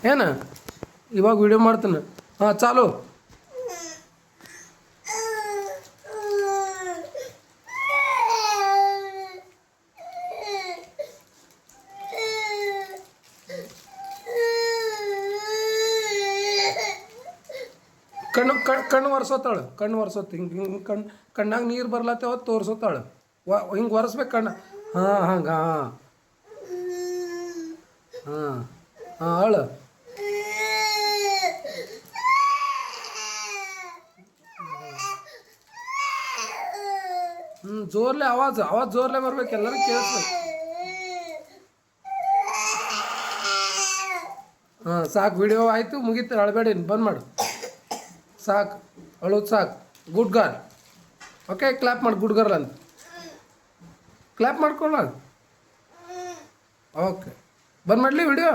ಏನು ಇವಾಗ ವಿಡಿಯೋ ಮಾಡ್ತೀನಿ. ಹಾಂ ಚಾಲು. ಕಣ್ಣು ಒರೆಸೋತಾಳು, ಕಣ್ಣು ಒರೆಸೋತ್ ಹಿಂಗೆ ಕಣ್ಣಾಗ ನೀರು ಬರ್ಲತ್ತೇವ ತೋರ್ಸೋತಾಳು. ಹಿಂಗೆ ಒರೆಸ್ಬೇಕು ಕಣ್ಣು. ಹಾಂ ಹಂಗೆ. ಹಾಂ ಹಾಂ ಹಾಂ ಅಳು. ಜೋರ್ಲೆ ಆವಾಜ್ ಜೋರ್ಲೆ ಬರ್ಬೇಕು, ಎಲ್ಲರೂ ಕೇಳಿಸ್ಬೇಕು. ಹಾಂ ಸಾಕು, ವಿಡಿಯೋ ಆಯಿತು, ಮುಗೀತು, ಅಳಬೇಡಿ, ಬಂದ್ ಮಾಡು, ಸಾಕು, ಅಳೋದು ಸಾಕು. Good girl. ಓಕೆ, ಕ್ಲಾಪ್ ಮಾಡಿ, ಗುಡ್ ಗರ್ಲ್ ಅಂತ ಕ್ಲಾಪ್ ಮಾಡ್ಕೊಳ್ಳ. ಓಕೆ, ಬಂದ್ ಮಾಡಲಿ ವಿಡಿಯೋ.